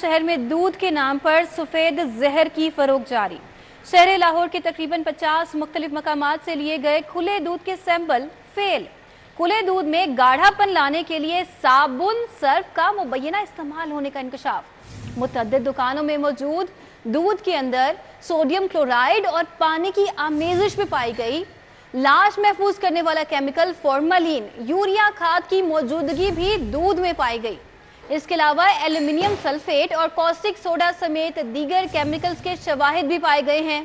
शहर में दूध के नाम पर सफेद जहर की फरोख्त जारी। शहर लाहौर के तकरीबन 50 मुख्तलिफ मकामात से लिए गए खुले दूध के सैंपल फेल। खुले दूध में गाढ़ापन लाने के लिए साबुन सर्फ का मुबैना इस्तेमाल होने का इंकशाफ। मुतअद्दिद दुकानों में मौजूद दूध के अंदर सोडियम क्लोराइड और पानी की आमेजिश भी पाई गई। लाश महफूज करने वाला केमिकल फॉर्मलिन, यूरिया खाद की मौजूदगी भी दूध में पाई गई। इसके अलावा एल्यूमिनियम सल्फेट और कॉस्टिक सोडा समेत दीगर केमिकल्स के शवाहिद भी पाए गए हैं।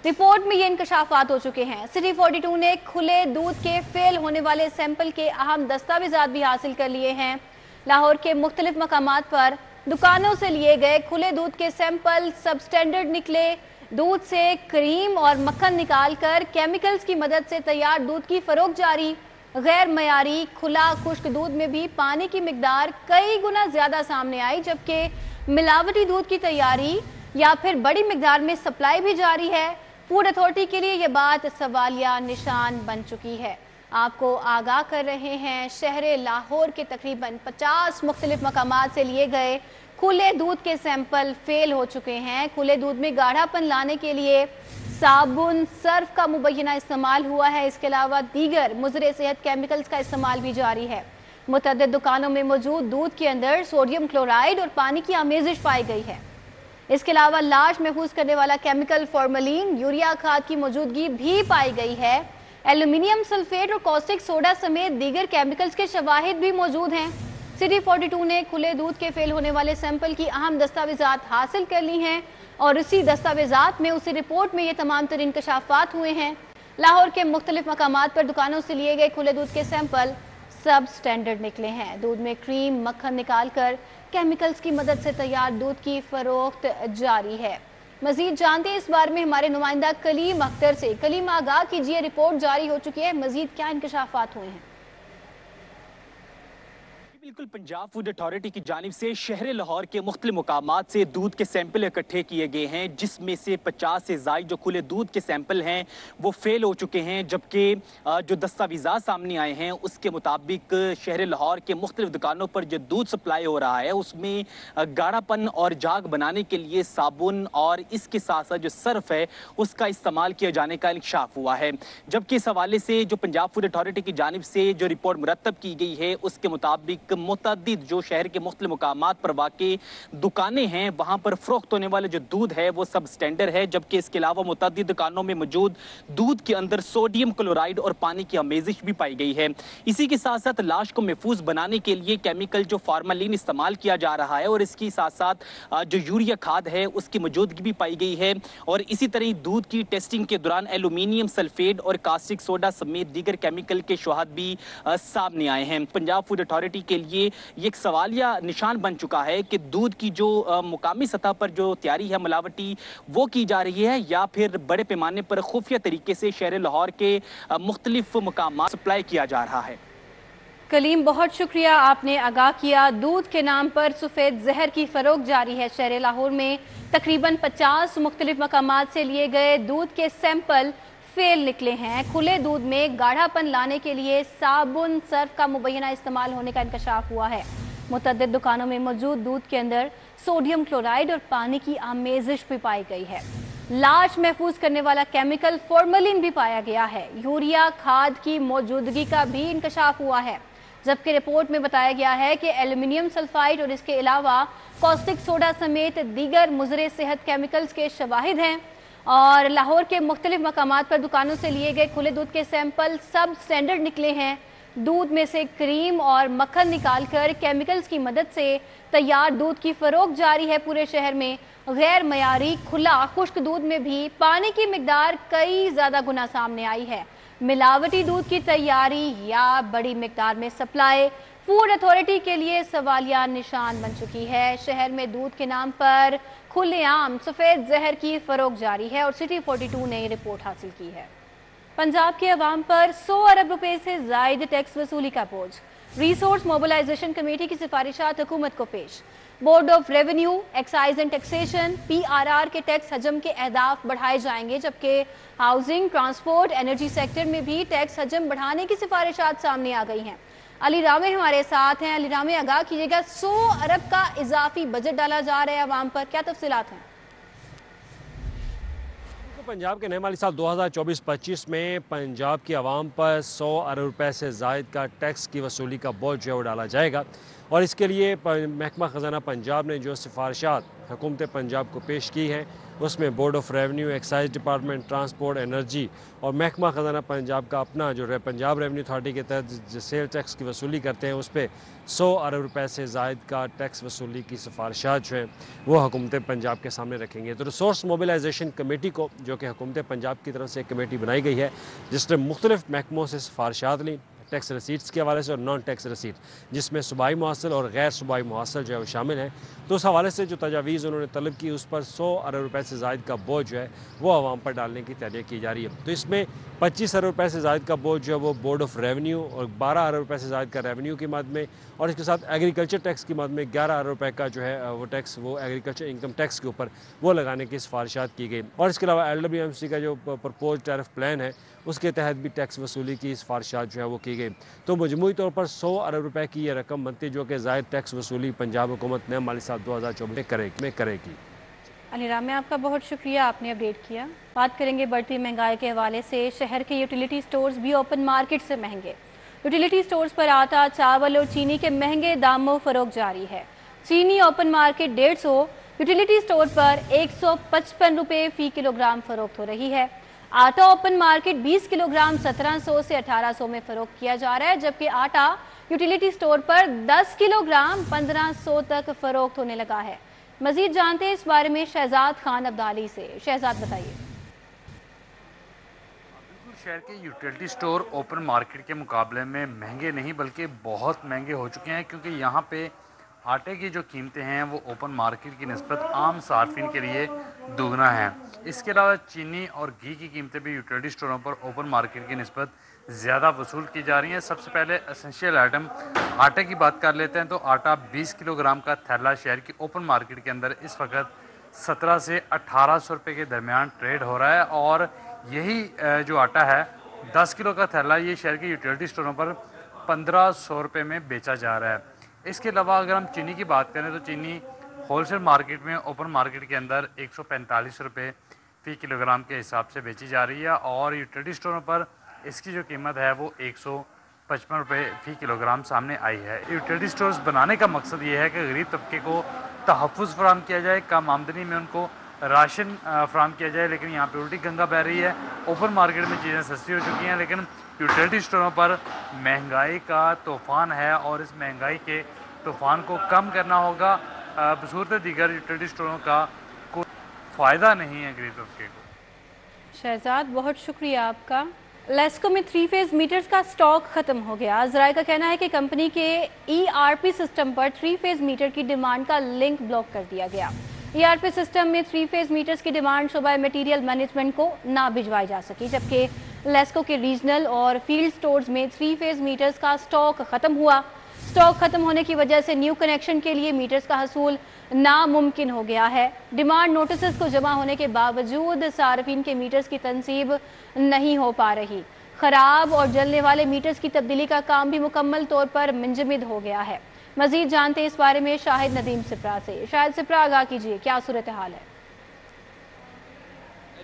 रिपोर्ट में ये इंकशाफात हो चुके हैं। सिटी 42 ने खुले दूध के फेल होने वाले सैंपल के अहम दस्तावेजात भी हासिल कर लिए हैं। लाहौर के मुख्तलिफ मकामात पर दुकानों से लिए गए खुले दूध के सैंपल सब स्टैंडर्ड निकले। दूध से क्रीम और मक्खन निकालकर केमिकल्स की मदद से तैयार दूध की फरोख्त जारी। गैर मयारी खुला खुश्क दूध में भी पानी की मिकदार कई गुना ज्यादा सामने आई, जबकि मिलावटी दूध की तैयारी या फिर बड़ी मिकदार में सप्लाई भी जारी है। फूड अथॉरिटी के लिए यह बात सवालिया निशान बन चुकी है। आपको आगाह कर रहे हैं, शहर लाहौर के तकरीबन 50 मुख्तलिफ मकामात से लिए गए खुले दूध के सैंपल फेल हो चुके हैं। खुले दूध में गाढ़ापन लाने के लिए साबुन सर्फ का मुबैना इस्तेमाल हुआ है। इसके अलावा दीगर मुज़र सेहत केमिकल्स का इस्तेमाल भी जारी है। मुतअद्दिद दुकानों में मौजूद दूध के अंदर सोडियम क्लोराइड और पानी की आमेजिश पाई गई है। इसके अलावा लाश महफूज करने वाला केमिकल फॉर्मलिन, यूरिया खाद की मौजूदगी भी पाई गई है। एल्यूमिनियम सल्फेट और कॉस्टिक सोडा समेत दीगर केमिकल्स के शवाहिद भी मौजूद हैं। सिटी 42 ने खुले दूध के फेल होने वाले सैंपल की अहम दस्तावेजात हासिल कर ली हैं और इसी दस्तावेजात में उसी रिपोर्ट में ये तमाम तर इंकशाफात हुए हैं। लाहौर के मुख्तलिफ मकामात पर दुकानों से लिए गए खुले दूध के सैंपल सब स्टैंडर्ड निकले हैं। दूध में क्रीम मक्खन निकालकर केमिकल्स की मदद से तैयार दूध की फरोख्त जारी है। मजीद जानते हैं इस बारे में हमारे नुमाइंदा कलीम अख्तर से। कलीम, आगाह कीजिए, रिपोर्ट जारी हो चुकी है, मजीद क्या इंकशाफात हुए हैं? बिल्कुल, पंजाब फूड अथॉरिटी की जानिब से शहर लाहौर के मुख्तलिफ मुकामात से दूध के सैंपल इकट्ठे किए गए हैं, जिसमें से 50 से ज़ायद जो खुले दूध के सैंपल हैं वो फेल हो चुके हैं। जबकि जो दस्तावेज़ात सामने आए हैं उसके मुताबिक शहर लाहौर के मुख्तलिफ दुकानों पर जो दूध सप्लाई हो रहा है उसमें गाढ़ापन और जाग बनाने के लिए साबुन और इसके साथ साथ जो सर्फ है उसका इस्तेमाल किए जाने का इंकशाफ हुआ है। जबकि इस हवाले से जो पंजाब फूड अथॉरिटी की जानिब से जो रिपोर्ट मुरतब की गई है उसके मुताबिक मुतअद्दिद जो शहर के मुख्तलिफ मुकामात पर वाक़ई दुकानें हैं वहाँ पर फरोख्त होने वाले जो दूध है वो सब स्टैंडर्ड है। जबकि इसके अलावा मुतअद्दिद दुकानों में मौजूद दूध के अंदर सोडियम क्लोराइड और पानी की आमेजिश भी पाई गई है। इसी के साथ साथ लाश को महफूज बनाने के लिए केमिकल जो फॉर्मलिन इस्तेमाल किया जा रहा है और इसके साथ साथ जो यूरिया खाद है उसकी मौजूदगी भी पाई गई है। और इसी तरह दूध की टेस्टिंग के दौरान एल्यूमिनियम सल्फेट और कास्टिक सोडा समेत दीगर केमिकल के शवाहिद भी सामने आए हैं। पंजाब फूड अथॉरिटी के लिए ये एक सवालिया निशान बन चुका है कि दूध की जो मुकामी सतह पर जो तैयारी है मिलावटी वो की जा रही है या फिर बड़े पैमाने पर खुफिया तरीके से शहर लाहौर के मुख्तलिफ मुकामात सप्लाई किया जा रहा है। कलीम, बहुत शुक्रिया, आपने आगाह किया। दूध के नाम पर सफ़ेद जहर की फरोख्त जारी है। शहर लाहौर में तकरीबन 50 मुख्तलिफ मकामात से लिए गए दूध के सैंपल फेल निकले हैं। खुले दूध में गाढ़ापन लाने के लिए साबुन सर्फ का मुबैना इस्तेमाल होने का इंकशाफ हुआ है। मुतअद्दिद दुकानों में मौजूद दूध के अंदर सोडियम क्लोराइड और पानी की आमेजिश भी पाई गई है। लाश महफूज करने वाला केमिकल फॉर्मलिन भी पाया गया है। यूरिया खाद की मौजूदगी का भी इंकशाफ हुआ है। जबकि रिपोर्ट में बताया गया है कि एल्यूमिनियम सल्फाइड और इसके अलावा कॉस्टिक सोडा समेत दीगर मुज़र सेहत केमिकल्स के शवाहिद हैं। और लाहौर के मुख्तलिफ मकामात पर दुकानों से लिए गए खुले दूध के सैंपल सब स्टैंडर्ड निकले हैं। दूध में से क्रीम और मक्खन निकालकर केमिकल्स की मदद से तैयार दूध की फरोख्त जारी है पूरे शहर में। गैर मयारी खुला खुश्क दूध में भी पानी की मिकदार कई ज़्यादा गुना सामने आई है। मिलावटी दूध की तैयारी या बड़ी मिकदार में सप्लाई फूड अथॉरिटी के लिए सवालिया निशान बन चुकी है। शहर में दूध के नाम पर खुलेआम सफ़ेद जहर की फरोख्त जारी है और सिटी 42 ने रिपोर्ट हासिल की है। पंजाब के अवाम पर 100 अरब रुपए से ज़ायद टैक्स वसूली का बोझ। रिसोर्स मोबिलाइजेशन कमेटी की सिफारिशात हुकूमत को पेश। Board of revenue, excise and taxation (PRR) के टैक्स हजम के अहदाफ बढ़ाए जाएंगे, जबकि हाउसिंग, ट्रांसपोर्ट, एनर्जी सेक्टर में भी टैक्स हजम बढ़ाने की सिफारिशात सामने आ गई हैं। अली रामे हमारे साथ हैं। अली रामे, आगाह कीजिएगा, 100 अरब का इजाफी बजट डाला जा रहा है आवाम पर, क्या तफसीलात हैं? पंजाब के नए माली साल 2024-25 में पंजाब की आवाम पर 100 अरब रुपए से ज़ायद का टैक्स की वसूली का बोझ जो है वो डाला जाएगा। और इसके लिए महकमा ख़जाना पंजाब ने जो सिफारिशात हुकूमत पंजाब को पेश की हैं, उसमें board of revenue, excise department, transport, energy और महकमा ख़जाना पंजाब का अपना जो पंजाब रेवन्यू अथॉरिटी के तहत सेल टैक्स की वसूली करते हैं, उस पर 100 अरब रुपए से ज़ायद का टैक्स वसूली की सिफारिशात जो हैं वो हुकूमत पंजाब के सामने रखेंगे। तो रिसोर्स मोबिलाइजेशन कमेटी को, जो कि हुकूमत पंजाब की तरफ से एक कमेटी बनाई गई है, जिसने मुख्तलिफ महकमों से सिफारिशात ली टैक्स रसीट्स के हवाले से और नॉन टैक्स रसीट, जिसमें सूबाई मुआसल और गैर सूबाई मुआसल जो है वो शामिल हैं। तो उस हवाले से जो तजावीज़ उन्होंने तलब की, उस पर 100 अरब रुपए से ज़ायद का बोझ जो है वो आवाम पर डालने की तैयारी की जा रही है। तो इसमें 25 अरब रुपए से ज़ायद का बोझ जो है वो बोर्ड ऑफ रेवन्यू और 12 अरब रुपए से ज़ायद का रेवन्यू की मद में, और इसके साथ एग्रीकल्चर टैक्स की मद में 11 अरब रुपए का जो है वो टैक्स वो एग्रीकल्चर इनकम टैक्स के ऊपर वो लगाने की सिफारिशात की गई। और इसके अलावा LWMC का जो प्रपोज टैरिफ प्लान है, उसके तहत भी टैक्स वसूली की सिफारिशात जो है वो की गई। तो मजमूई तौर पर 100 अरब रुपए की ये रकम बनती, जो कि ज़ायद टैक्स वसूली पंजाब हुकूमत नए माली साल 2024 में करेगी। अली रामे, आपका बहुत शुक्रिया, आपने अपडेट किया। बात करेंगे बढ़ती महंगाई के हवाले से। शहर के यूटिलिटी स्टोर्स भी ओपन मार्केट से महंगे। यूटिलिटी स्टोर्स पर आटा, चावल और चीनी के महंगे दामों फरोख्त जारी है। चीनी ओपन मार्केट 150, यूटिलिटी स्टोर पर 155 रुपये फ़ी किलोग्राम फरोख्त हो रही है। आटा ओपन मार्केट 20 किलोग्राम 1700 से 1800 में फरोख्त किया जा रहा है, जबकि आटा यूटिलिटी स्टोर पर 10 किलोग्राम 1500 तक फरोख्त होने लगा है। मजीद जानते हैं इस बारे में शहजाद खान अब्दाली से। शहजाद, बताइए। शहर के यूटिलिटी स्टोर ओपन मार्केट के मुकाबले में महंगे नहीं बल्कि बहुत महंगे हो चुके हैं, क्योंकि यहाँ पे आटे की जो कीमतें हैं वो ओपन मार्केट की निस्बत आम सार्फिन के लिए दोगुना है। इसके अलावा चीनी और घी की कीमतें भी यूटिलिटी स्टोरों पर ओपन मार्केट की निस्बत ज़्यादा वसूल की जा रही हैं। सबसे पहले एसेंशियल आइटम आटे की बात कर लेते हैं। तो आटा 20 किलोग्राम का थैला शहर की ओपन मार्केट के अंदर इस वक्त 17 से 1800 रुपये के दरमियान ट्रेड हो रहा है, और यही जो आटा है 10 किलो का थैला ये शहर के यूटिलिटी स्टोरों पर 1500 रुपये में बेचा जा रहा है। इसके अलावा अगर हम चीनी की बात करें तो चीनी होलसेल मार्केट में ओपन मार्केट के अंदर 145 रुपये फ़ी किलोग्राम के हिसाब से बेची जा रही है, और यूटिलिटी स्टोरों पर इसकी जो कीमत है वो 155 रुपये फ़ी किलोग्राम सामने आई है। यूटिलिटी स्टोर्स बनाने का मकसद ये है कि गरीब तबके को तहफ़्फ़ुज़ फराहम किया जाए, कम आमदनी में उनको राशन फराहम किया जाए। लेकिन यहाँ पे उल्टी गंगा बह रही है। ओपन मार्केट में चीज़ें सस्ती हो चुकी हैं, लेकिन यूटिलिटी स्टोरों पर महंगाई का तूफ़ान है, और इस महंगाई के तूफ़ान को कम करना होगा। बसूरत दीगर यूटिलिटी स्टोरों का कोई फ़ायदा नहीं है गरीब तबके को। शहजाद, बहुत शुक्रिया आपका। लेस्को में 3 फेज़ मीटर्स का स्टॉक खत्म हो गया। ज़राए का कहना है कि कंपनी के ERP सिस्टम पर 3 फेज़ मीटर की डिमांड का लिंक ब्लॉक कर दिया गया। ERP सिस्टम में 3 फेज़ मीटर्स की डिमांड शोबा मटीरियल मैनेजमेंट को ना भिजवाई जा सकी, जबकि लेस्को के रीजनल और फील्ड स्टोर्स में 3 फेज़ मीटर्स का स्टॉक खत्म हुआ। स्टॉक खत्म होने की वजह से न्यू कनेक्शन के लिए मीटर्स का हसूल नामुमकिन हो गया है। डिमांड नोटिस को जमा होने के बावजूद सार्फिन के मीटर्स की तनसीब नहीं हो पा रही। खराब और जलने वाले मीटर्स की तब्दीली का काम भी मुकम्मल तौर पर मुंजमद हो गया है। मजीद जानते हैं इस बारे में शाहिद नदीम सिप्रा से। शाहिद सिप्रा, आगाह कीजिए, क्या सूरत हाल है?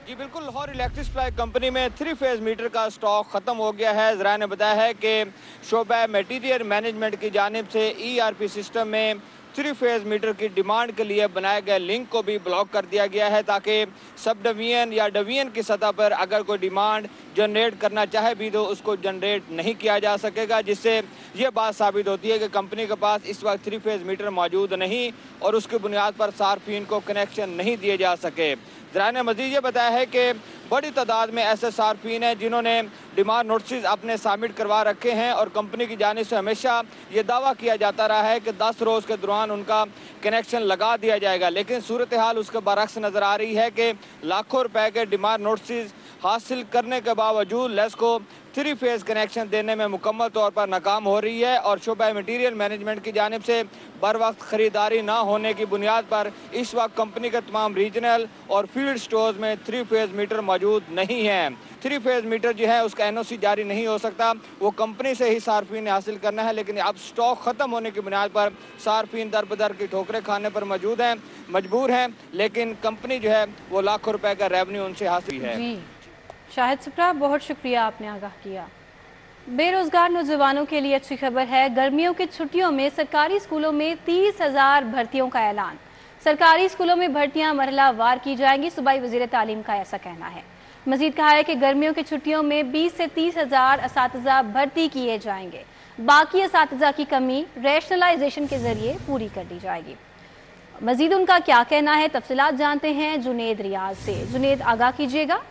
जी बिल्कुल, लाहौर इलेक्ट्रिक सप्लाई कंपनी में 3 फेज़ मीटर का स्टॉक ख़त्म हो गया है। ज़रा ने बताया है कि शोबा मटीरियल मैनेजमेंट की जानिब से ERP सिस्टम में 3 फेज़ मीटर की डिमांड के लिए बनाए गए लिंक को भी ब्लॉक कर दिया गया है, ताकि सब डिवीजन या डिवीजन की सतह पर अगर कोई डिमांड जनरेट करना चाहे भी तो उसको जनरेट नहीं किया जा सकेगा, जिससे ये बात साबित होती है कि कंपनी के पास इस वक्त 3 फेज़ मीटर मौजूद नहीं और उसकी बुनियाद पर सार्फिन को कनेक्शन नहीं दिए जा सके। ज़रा ने मज़ीद ये बताया है कि बड़ी तादाद में ऐसे सार्फिन हैं जिन्होंने डिमांड नोटिस अपने सबमिट करवा रखे हैं, और कंपनी की जानिब से हमेशा ये दावा किया जाता रहा है कि 10 रोज़ के दौरान उनका कनेक्शन लगा दिया जाएगा, लेकिन सूरत हाल उसके बरक्स नज़र आ रही है कि लाखों रुपए के डिमांड नोटिस हासिल करने के बावजूद लेस्को 3 फेज कनेक्शन देने में मुकम्मल तौर पर नाकाम हो रही है और शोबा मटीरियल मैनेजमेंट की जानिब से बर वक्त खरीदारी ना होने की बुनियाद पर इस वक्त कंपनी के तमाम रीजनल और फील्ड स्टोर्स में 3 फेज मीटर मौजूद नहीं है। 3 फेज मीटर जो है उसका NOC जारी नहीं हो सकता, वो कंपनी से ही सार्फिन ने हासिल करना है, लेकिन अब स्टॉक ख़त्म होने की बुनियाद पर सार्फिन दर बदर की ठोकरें खाने पर मजबूर हैं, लेकिन कंपनी जो है वो लाखों रुपए का रेवेन्यू उनसे हासिल है। जी शाहिद सुप्रा, बहुत शुक्रिया, आपने आगाह किया। बेरोजगार नौजवानों के लिए अच्छी खबर है। गर्मियों की छुट्टियों में सरकारी स्कूलों में 30,000 भर्तियों का ऐलान। सरकारी स्कूलों में भर्तियां मरहला वार की जाएंगी, सूबाई वजीर तालीम का ऐसा कहना है। मजीद कहा है कि गर्मियों की छुट्टियों में 20 से 30,000 असातिज़ा भर्ती किए जाएंगे। बाकी असातिज़ा की कमी रैशनलाइजेशन के जरिए पूरी कर दी जाएगी। मजीद उनका क्या कहना है, तफसीलात जानते हैं जुनेद रियाज से। जुनेद, आगाह कीजिएगा।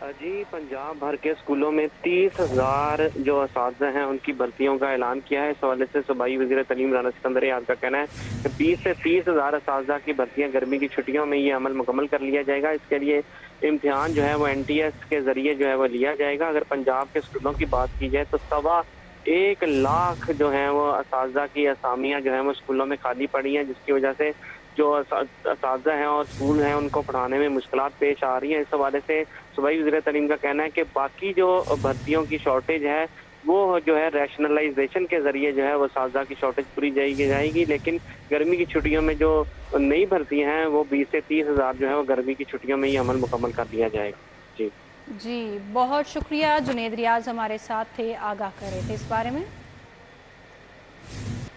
जी, पंजाब भर के स्कूलों में 30,000 जो असातिज़ा हैं उनकी भर्तियों का ऐलान किया है। इस हवाले से सूबाई वज़ीर तालीम राना सिकंदर याद का कहना है कि 20 से 30,000 असातिज़ा की भर्तियां गर्मी की छुट्टियों में ये अमल मुकम्मल कर लिया जाएगा। इसके लिए इम्तिहान जो है वो NTS के ज़रिए जो है वो लिया जाएगा। अगर पंजाब के स्कूलों की बात की जाए तो 1.25 लाख जो है वो असातिज़ा की असामियाँ जो है वो स्कूलों में खाली पड़ी हैं, जिसकी वजह से जो असातिज़ा हैं और स्कूल हैं उनको पढ़ाने में मुश्किलात पेश आ रही हैं। इस हवाले से सूबाई वज़ीर तालीम का कहना है कि बाकी जो भर्तियों की शॉर्टेज है वो जो है रैशनलाइजेशन के ज़रिए जो है वो असातिज़ा की शॉर्टेज पूरी जाएगी, लेकिन गर्मी की छुट्टियों में जो नई भर्तियाँ हैं वो 20 से 30,000 जो है वो गर्मी की छुट्टियों में ही अमल मुकम्मल कर दिया जाएगा। जी बहुत शुक्रिया। जुनेद रियाज हमारे साथ थे, आगाह कर रहे थे इस बारे में।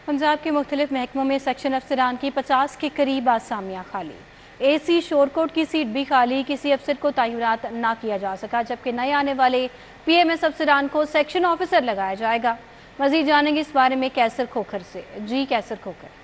पंजाब के मुख्तलिफ महकमों में सेक्शन अफसरान की 50 के करीब आसामियाँ खाली। AC शोरकोट की सीट भी खाली, किसी अफसर को तैनात ना किया जा सका, जबकि नए आने वाले PMS अफसरान को सेक्शन ऑफिसर लगाया जाएगा। मजीद जानेंगे इस बारे में कैसर खोखर से। जी कैसर खोखर।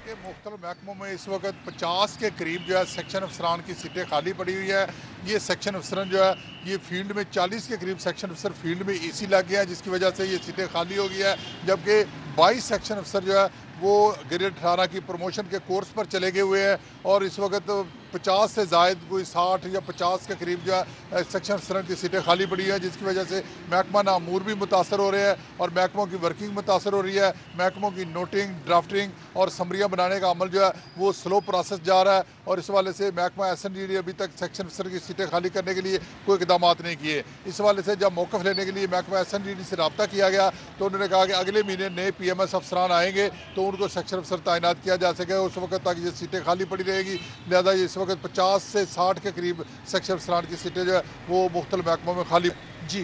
के मुख्तलिफ महकमों में इस वक्त 50 के करीब जो है सेक्शन अफसरान की सीटें खाली पड़ी हुई है। ये सेक्शन अफसरान जो है ये फील्ड में 40 के करीब सेक्शन अफसर फील्ड में AC लग गया है, जिसकी वजह से ये सीटें खाली हो गई है, जबकि 22 सेक्शन अफसर जो है वो ग्रेड 18 की प्रमोशन के कोर्स पर चले गए हुए हैं और इस वक्त 50 से ज़ायद कोई 60 या 50 के करीब जो है सेक्शन अफसरान की सीटें खाली पड़ी है, जिसकी वजह से महकमा नामूर भी मुतासर हो रहे हैं और महकमों की वर्किंग मुतासर हो रही है। महकमों की नोटिंग, ड्राफ्टिंग और समरियाँ बनाने का अमल जो है वो स्लो प्रोसेस जा रहा है और इस हवाले से महकमा SND ने अभी तक सेक्शन अफसर की सीटें खाली करने के लिए कोई इकदाम नहीं किए। इस हवाले से जब मौक़िफ़ लेने के लिए महकमा SND से रब्ता किया गया तो उन्होंने कहा कि अगले महीने नए PMS अफसरान आएंगे तो उनको सेक्शन अफसर तैनात किया जा सके। उस वक्त तक ये सीटें खाली पड़ी रहेगी, लिहाजा इस वक्त 50 से 60 के करीब सेक्शन अफसरान की सीटें जो है वो मुख्तलिफ महकमों में खाली। जी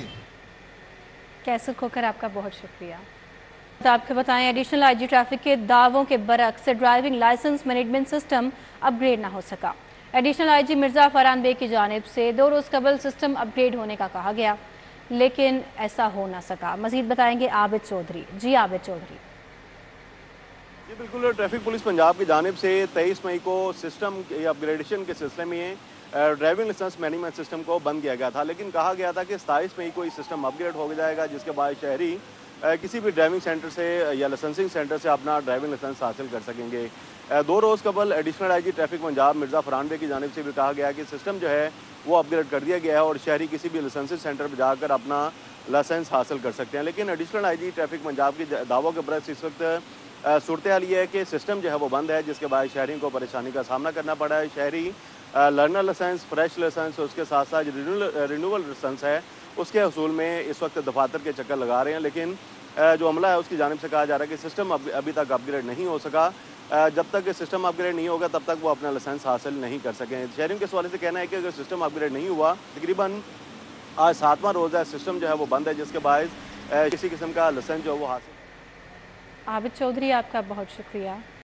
कैसर खोखर, आपका बहुत शुक्रिया। तो आपको बताएं, एडिशनल IG ट्रैफिक के दावों के बरक्स driving license management system upgrade ना हो सका। एडिशनल IG मिर्ज़ा फरहान बेग की जानिब से 2 रोज़ कबल सिस्टम अपग्रेड होने का कहा गया, लेकिन ऐसा हो ना सका। मज़ीद बताएंगे आबिद चौधरी। जी आबिद चौधरी। जी बिल्कुल, ट्रैफिक पुलिस पंजाब की जानिब से 23 मई को सिस्टम अपग्रेडेशन के सिलसिले में ड्राइविंग लाइसेंस मैनेजमेंट सिस्टम को बंद किया गया था, लेकिन कहा गया था कि 27 मई को ये सिस्टम अपग्रेड हो जाएगा, जिसके बाद शहरी किसी भी ड्राइविंग सेंटर से या लाइसेंसिंग सेंटर से अपना ड्राइविंग लाइसेंस हासिल कर सकेंगे। 2 रोज़ कबल additional IG traffic Punjab Mirza Farhan Baig की जानिब से भी कहा गया कि सिस्टम जो है वो अपग्रेड कर दिया गया है और शहरी किसी भी लाइसेंसिंग सेंटर पर जाकर अपना लाइसेंस हासिल कर सकते हैं। लेकिन एडिशनल IG ट्रैफिक पंजाब के दावों के बरक्स इस वक्त सूरत हाल ये है कि सिस्टम जो है वो बंद है, जिसके बाद शहरियों को परेशानी का सामना करना पड़ा है। शहरी लर्नर लाइसेंस, फ्रेश लाइसेंस, उसके साथ साथ रिन्यूअल लाइसेंस है उसके हसूल में इस वक्त दफातर के चक्कर लगा रहे हैं, लेकिन जो अमला है उसकी जानिब से कहा जा रहा है कि सिस्टम अभी तक अपग्रेड नहीं हो सका। जब तक सिस्टम अपग्रेड नहीं होगा तब तक वो अपना लाइसेंस हासिल नहीं कर सकें। शहरियों के हवाले से कहना है कि अगर सिस्टम अपग्रेड नहीं हुआ, तकरीबन आज 7वां रोज़ है, सिस्टम जो है वो बंद है, जिसके बाद किसी किस्म का लाइसेंस जो है वो हासिल। आबिद चौधरी, आपका बहुत शुक्रिया।